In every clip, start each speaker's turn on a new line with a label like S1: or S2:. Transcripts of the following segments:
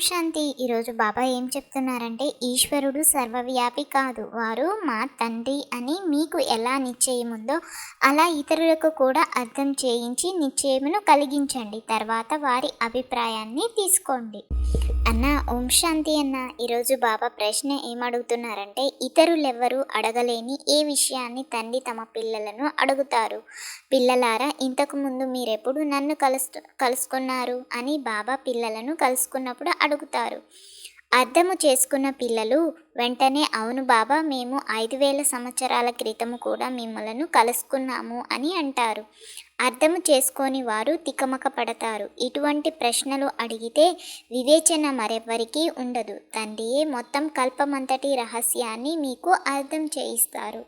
S1: శాంతి. ఈరోజు బాబా ఏం చెప్తున్నారంటే, ఈశ్వరుడు సర్వవ్యాపి కాదు, వారు మా తండ్రి అని మీకు ఎలా నిశ్చయముందో అలా ఇతరులకు కూడా అర్థం చేయించి నిశ్చయమును కలిగించండి. తర్వాత వారి అభిప్రాయాన్ని తీసుకోండి అన్న. ఓం శాంతి అన్న. ఈరోజు బాబా ప్రశ్న ఏమడుగుతున్నారంటే, ఇతరులెవ్వరూ అడగలేని ఏ విషయాన్ని తండ్రి తమ పిల్లలను అడుగుతారు? పిల్లలారా, ఇంతకుముందు మీరెప్పుడు నన్ను కలుసుకున్నారు అని బాబా పిల్లలను కలుసుకున్నప్పుడు అడుగుతారు. అర్థము చేసుకున్న పిల్లలు వెంటనే అవును బాబా, మేము 5000 సంవత్సరాల క్రితము కూడా మిమ్మలను కలుసుకున్నాము అని అంటారు. అర్థము చేసుకొని వారు తికమక పడతారు. ఇటువంటి ప్రశ్నలు అడిగితే వివేచన మరెవ్వరికీ ఉండదు. తండ్రియే మొత్తం కల్పమంతటి రహస్యాన్ని మీకు అర్థం చేయిస్తారు.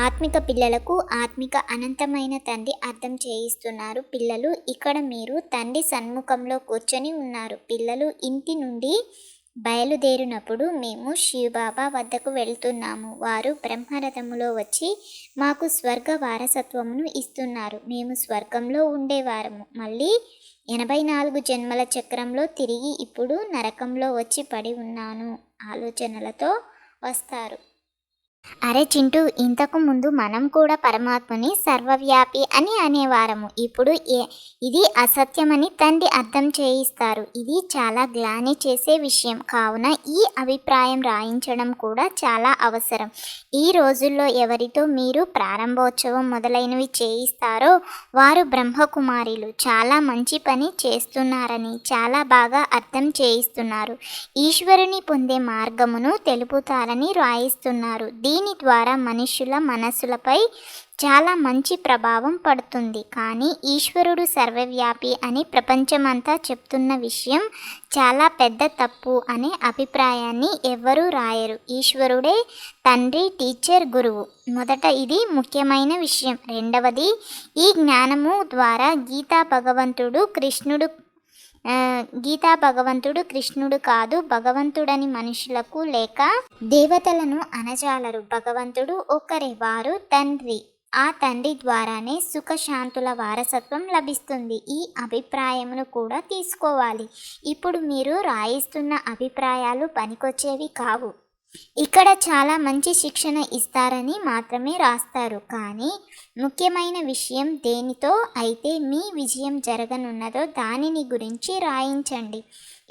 S1: ఆత్మిక పిల్లలకు ఆత్మిక అనంతమైన తండ్రి అర్థం చేయిస్తున్నారు. పిల్లలు, ఇక్కడ మీరు తండ్రి సన్ముఖంలో కూర్చొని ఉన్నారు. పిల్లలు ఇంటి నుండి బయలుదేరినప్పుడు మేము శివబాబా వద్దకు వెళ్తున్నాము. వారు బ్రహ్మరథములో వచ్చి మాకు స్వర్గ వారసత్వమును ఇస్తున్నారు. మేము స్వర్గంలో ఉండేవారము. మళ్ళీ 84 జన్మల చక్రంలో తిరిగి ఇప్పుడు నరకంలో వచ్చి పడి ఉన్నాను ఆలోచనలతో వస్తారు. అరే చింటూ, ఇంతకు ముందు మనం కూడా పరమాత్మని సర్వవ్యాపి అని అనేవారము. ఇప్పుడు ఇది అసత్యమని తండ్రి అర్థం చేయిస్తారు. ఇది చాలా గ్లాని చేసే విషయం. కావున ఈ అభిప్రాయం రాయించడం కూడా చాలా అవసరం. ఈ రోజుల్లో ఎవరితో మీరు ప్రారంభోత్సవం మొదలైనవి చేయిస్తారో వారు బ్రహ్మకుమారిలు. చాలా మంచి పని చేస్తున్నారని చాలా బాగా అర్థం చేయిస్తున్నారు. ఈశ్వరుని పొందే మార్గమును తెలుపుతారని రాయిస్తున్నారు. దీని ద్వారా మనుషుల మనసులపై చాలా మంచి ప్రభావం పడుతుంది. కానీ ఈశ్వరుడు సర్వవ్యాపి అని ప్రపంచమంతా చెప్తున్న విషయం చాలా పెద్ద తప్పు అనే అభిప్రాయాన్ని ఎవ్వరూ రాయరు. ఈశ్వరుడే తండ్రి, టీచర్, గురువు. మొదట ఇది ముఖ్యమైన విషయం. రెండవది, ఈ జ్ఞానము ద్వారా గీతా భగవంతుడు కృష్ణుడు కాదు. భగవంతుడని మనుషులకు లేక దేవతలను అనజాలరు. భగవంతుడు ఒక్కరే, వారు తండ్రి. ఆ తండ్రి ద్వారానే సుఖశాంతుల వారసత్వం లభిస్తుంది. ఈ అభిప్రాయమును కూడా తీసుకోవాలి. ఇప్పుడు మీరు రాయిస్తున్న అభిప్రాయాలు పనికొచ్చేవి కావు. ఇక్కడ చాలా మంచి శిక్షణ ఇస్తారని మాత్రమే రాస్తారు. కానీ ముఖ్యమైన విషయం దేనితో అయితే మీ విజయం జరగనున్నదో దానిని గురించి రాయించండి.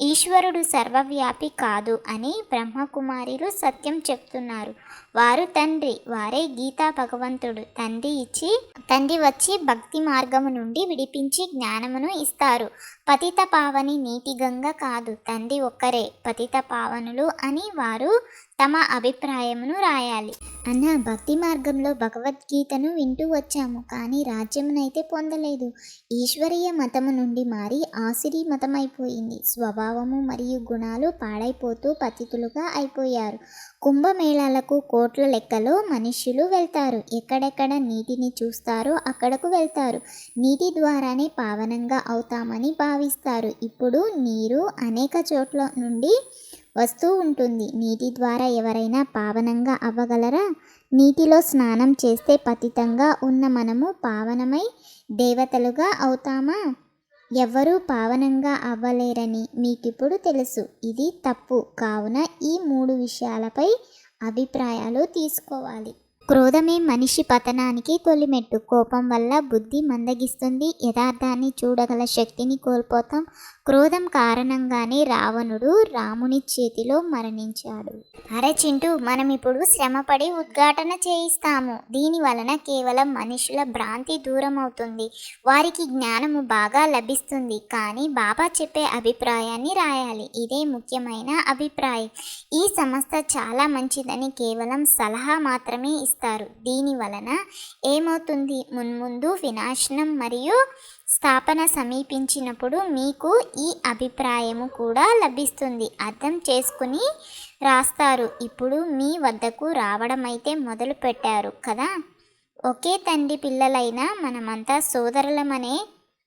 S1: ఈశ్వరుడు సర్వవ్యాపి కాదు అని బ్రహ్మకుమారిలు సత్యం చెప్తున్నారు. వారు తండ్రి, వారే గీతా భగవంతుడు. తండ్రి వచ్చి భక్తి మార్గము నుండి విడిపించి జ్ఞానమును ఇస్తారు. పతిత పావని నీటి గంగ కాదు, తండ్రి ఒక్కరే పతిత పావనులు అని వారు తమ అభిప్రాయమును రాయాలి. అన్న, భక్తి మార్గంలో భగవద్గీతను వింటూ వచ్చాము, కానీ రాజ్యమునైతే పొందలేదు. ఈశ్వరీయ మతము నుండి మారి ఆసురీ మతమైపోయింది. స్వభావము మరియు గుణాలు పాడైపోతూ పతితులుగా అయిపోయారు. కుంభమేళాలకు కోట్ల లెక్కలో మనుష్యులు వెళ్తారు. ఎక్కడెక్కడ నీటిని చూస్తారో అక్కడకు వెళ్తారు. నీటి ద్వారానే పావనంగా అవుతామని భావిస్తారు. ఇప్పుడు నీరు అనేక చోట్ల నుండి వస్తూ ఉంటుంది. నీటి ద్వారా ఎవరైనా పావనంగా అవ్వగలరా? నీటిలో స్నానం చేస్తే పతితంగా ఉన్న మనము పావనమై దేవతలుగా అవుతామా? ఎవ్వరూ పావనంగా అవ్వలేరని మీకిప్పుడు తెలుసు. ఇది తప్పు. కావున ఈ 3 విషయాలపై అభిప్రాయాలు తీసుకోవాలి. క్రోధమే మనిషి పతనానికి తొలిమెట్టు. కోపం వల్ల బుద్ధి మందగిస్తుంది. యథార్థాన్ని చూడగల శక్తిని కోల్పోతాం. క్రోధం కారణంగానే రావణుడు రాముని చేతిలో మరణించాడు. అరే చింటూ, మనం ఇప్పుడు శ్రమపడి ఉద్ఘాటన చేయిస్తాము. దీని వలన కేవలం మనుషుల భ్రాంతి దూరం అవుతుంది. వారికి జ్ఞానము బాగా లభిస్తుంది. కానీ బాబా చెప్పే అభిప్రాయాన్ని రాయాలి. ఇదే ముఖ్యమైన అభిప్రాయం. ఈ సంస్థ చాలా మంచిదని కేవలం సలహా మాత్రమే ఇస్తారు. దీని వలన ఏమవుతుంది? మున్ముందు వినాశనం మరియు స్థాపన సమీపించినప్పుడు మీకు ఈ అభిప్రాయము కూడా లభిస్తుంది. అర్థం చేసుకుని రాస్తారు. ఇప్పుడు మీ వద్దకు రావడమైతే మొదలు పెట్టారు కదా. ఒకే తండ్రి పిల్లలైన మనమంతా సోదరులమనే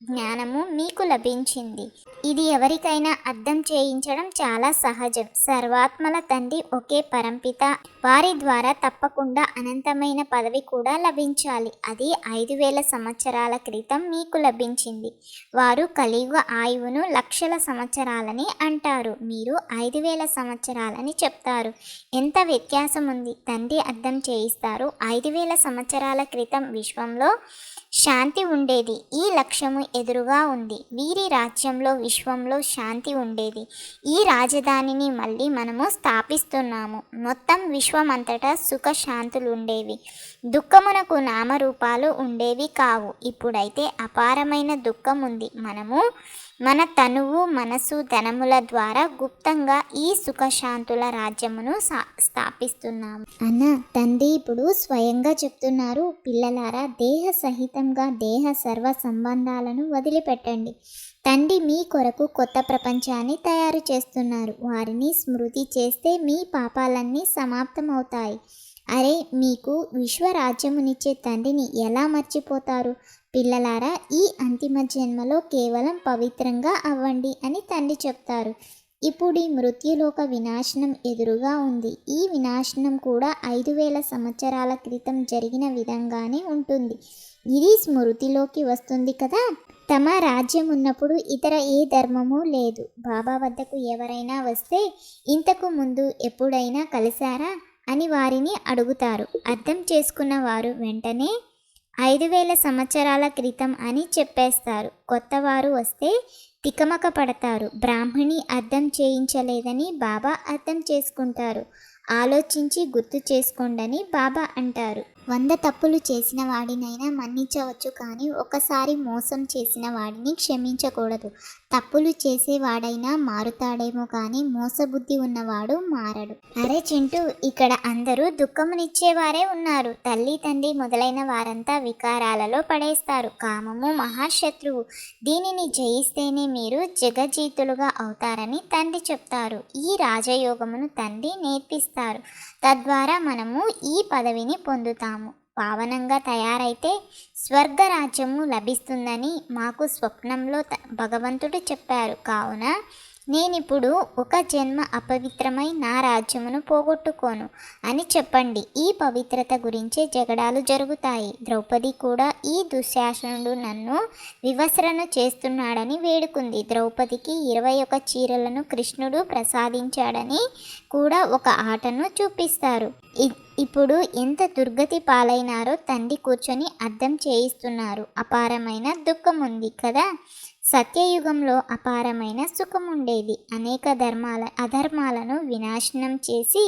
S1: జ్ఞానము మీకు లభించింది. ఇది ఎవరికైనా అర్థం చేయించడం చాలా సహజం. సర్వాత్మల తండ్రి ఒకే పరంపిత, వారి ద్వారా తప్పకుండా అనంతమైన పదవి కూడా లభించాలి. అది 5000 సంవత్సరాల క్రితం మీకు లభించింది. వారు కలియుగ ఆయువును లక్షల సంవత్సరాలని అంటారు, మీరు 5000 సంవత్సరాలని చెప్తారు. ఎంత వ్యత్యాసం ఉంది? తండ్రి అర్థం చేయిస్తారు. 5000 సంవత్సరాల క్రితం విశ్వంలో శాంతి ఉండేది. ఈ లక్ష్యము ఎదురుగా ఉంది. వీరి రాజ్యంలో విశ్వంలో శాంతి ఉండేది. ఈ రాజధానిని మళ్ళీ మనము స్థాపిస్తున్నాము. మొత్తం విశ్వమంతటా సుఖ శాంతులు ఉండేవి. దుఃఖమునకు నామరూపాలు ఉండేవి కావు. ఇప్పుడైతే అపారమైన దుఃఖం ఉంది. మనము మన తనువు, మనసు, ధనముల ద్వారా గుప్తంగా ఈ సుఖశాంతుల రాజ్యమును స్థాపిస్తున్నాము అన్న తండ్రి ఇప్పుడు స్వయంగా చెప్తున్నారు. పిల్లలారా, దేహ సహితంగా దేహ సర్వ సంబంధాలను వదిలిపెట్టండి. తండ్రి మీ కొరకు కొత్త ప్రపంచాన్ని తయారు చేస్తున్నారు. వారిని స్మృతి చేస్తే మీ పాపాలన్నీ సమాప్తమవుతాయి. అరే, మీకు విశ్వరాజ్యమునిచ్చే తండ్రిని ఎలా మర్చిపోతారు? పిల్లలారా, ఈ అంతిమ జన్మలో కేవలం పవిత్రంగా అవ్వండి అని తండ్రి చెప్తారు. ఇప్పుడు ఈ మృత్యులోక వినాశనం ఎదురుగా ఉంది. ఈ వినాశనం కూడా 5000 సంవత్సరాల క్రితం జరిగిన విధంగానే ఉంటుంది. ఇది స్మృతిలోకి వస్తుంది కదా. తమ రాజ్యం ఉన్నప్పుడు ఇతర ఏ ధర్మము లేదు. బాబా వద్దకు ఎవరైనా వస్తే ఇంతకు ముందు ఎప్పుడైనా కలిశారా అని వారిని అడుగుతారు. అర్థం చేసుకున్న వారు వెంటనే 5000 సంవత్సరాల క్రితం అని చెప్పేస్తారు. కొత్తవారు వస్తే తికమక పడతారు. బ్రాహ్మణి అర్థం చేయించలేదని బాబా అర్థం చేసుకుంటారు. ఆలోచించి గుర్తు చేసుకోండని బాబా అంటారు. 100 తప్పులు చేసిన వాడినైనా మన్నించవచ్చు, కానీ ఒకసారి మోసం చేసిన వాడిని క్షమించకూడదు. తప్పులు చేసేవాడైనా మారుతాడేమో కానీ మోసబుద్ధి ఉన్నవాడు మారడు. అరే చింటూ, ఇక్కడ అందరూ దుఃఖమునిచ్చేవారే ఉన్నారు. తల్లి, తండ్రి మొదలైన వారంతా వికారాలలో పడేస్తారు. కామము మహాశత్రువు. దీనిని జయిస్తేనే మీరు జగజీతులుగా అవుతారని తండ్రి చెప్తారు. ఈ రాజయోగమును తండ్రి నేర్పిస్తారు. తద్వారా మనము ఈ పదవిని పొందుతాము. పావనంగా తయారైతే స్వర్గరాజ్యము లభిస్తుందని మాకు స్వప్నంలో భగవంతుడు చెప్పారు. కావున నేనిప్పుడు ఒక జన్మ అపవిత్రమై నా రాజ్యమును పోగొట్టుకోను అని చెప్పండి. ఈ పవిత్రత గురించే జగడాలు జరుగుతాయి. ద్రౌపది కూడా ఈ దుశ్శాసనుడు నన్ను వివస్రణ చేస్తున్నాడని వేడుకుంది. ద్రౌపదికి 21 చీరలను కృష్ణుడు ప్రసాదించాడని కూడా ఒక ఆటను చూపిస్తారు. ఇప్పుడు ఎంత దుర్గతి పాలైనారో తండ్రి కూర్చొని అర్థం చేయిస్తున్నారు. అపారమైన దుఃఖం ఉంది కదా. సత్యయుగంలో అపారమైన సుఖం ఉండేది. అనేక అధర్మాలను వినాశనం చేసి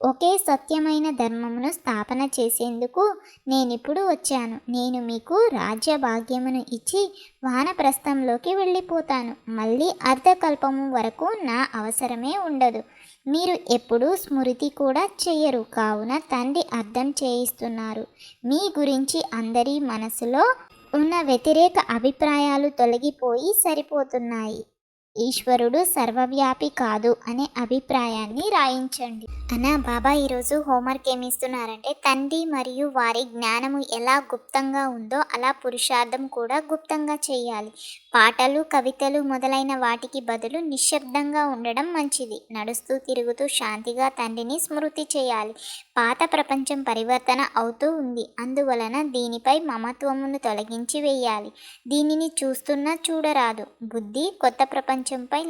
S1: ఒకే సత్యమైన ధర్మమును స్థాపన చేసేందుకు నేనిప్పుడు వచ్చాను. నేను మీకు రాజ్య భాగ్యమును ఇచ్చి వానప్రస్థంలోకి వెళ్ళిపోతాను. మళ్ళీ అర్ధకల్పము వరకు నా అవసరమే ఉండదు. మీరు ఎప్పుడూ స్మృతి కూడా చెయ్యరు. కావున తండ్రి అర్థం చేయిస్తున్నారు. మీ గురించి అందరి మనసులో ఉన్న వ్యతిరేక అభిప్రాయాలు తొలగిపోయి సరిపోతున్నాయి. ఈశ్వరుడు సర్వవ్యాపి కాదు అనే అభిప్రాయాన్ని రాయించండి. అన్న బాబా ఈరోజు హోంవర్క్ ఏమి ఇస్తున్నారంటే, తండ్రి మరియు వారి జ్ఞానము ఎలా గుప్తంగా ఉందో అలా పురుషార్థం కూడా గుప్తంగా చేయాలి. పాటలు, కవితలు మొదలైన వాటికి బదులు నిశ్శబ్దంగా ఉండడం మంచిది. నడుస్తూ తిరుగుతూ శాంతిగా తండ్రిని స్మృతి చేయాలి. పాత ప్రపంచం పరివర్తన అవుతూ ఉంది. అందువలన దీనిపై మమత్వమును తొలగించి వేయాలి. దీనిని చూస్తున్నా చూడరాదు. బుద్ధి కొత్త ప్రపంచంపై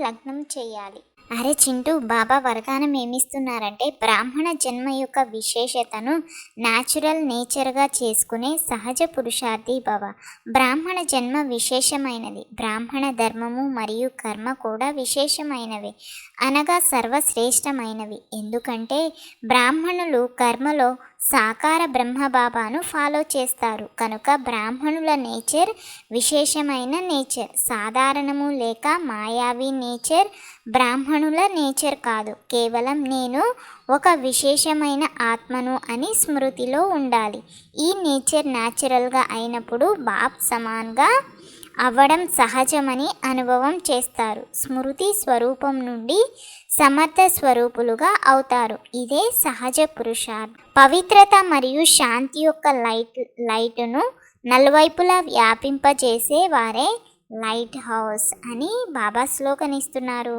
S1: లగ్నం చేయాలి. అరే చింటూ, బాబా వరదానం ఏమిస్తున్నారంటే, బ్రాహ్మణ జన్మ యొక్క విశేషతను న్యాచురల్ నేచర్గా చేసుకునే సహజ పురుషార్థి భవ. బ్రాహ్మణ జన్మ విశేషమైనది. బ్రాహ్మణ ధర్మము మరియు కర్మ కూడా విశేషమైనవి, అనగా సర్వశ్రేష్టమైనవి. ఎందుకంటే బ్రాహ్మణులు కర్మలో సాకార బ్రహ్మబాబాను ఫాలో చేస్తారు. కనుక బ్రాహ్మణుల నేచర్ విశేషమైన నేచర్. సాధారణము లేక మాయావి నేచర్ బ్రాహ్మణుల నేచర్ కాదు. కేవలం నేను ఒక విశేషమైన ఆత్మను అని స్మృతిలో ఉండాలి. ఈ నేచర్ న్యాచురల్గా అయినప్పుడు బాప్ సమాన్గా అవ్వడం సహజమని అనుభవం చేస్తారు. స్మృతి స్వరూపం నుండి సమర్థ స్వరూపులుగా అవుతారు. ఇదే సహజ పురుషార్థం. పవిత్రత మరియు శాంతి యొక్క లైటును నలువైపులా వ్యాపింపజేసే వారే లైట్ హౌస్ అని బాబా స్లోగన్ ఇస్తున్నారు.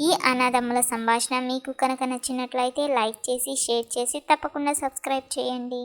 S1: ఈ అన్నదమ్ముల సంభాషణ మీకు కనుక నచ్చినట్లయితే లైక్ చేసి షేర్ చేసి తప్పకుండా సబ్స్క్రైబ్ చేయండి.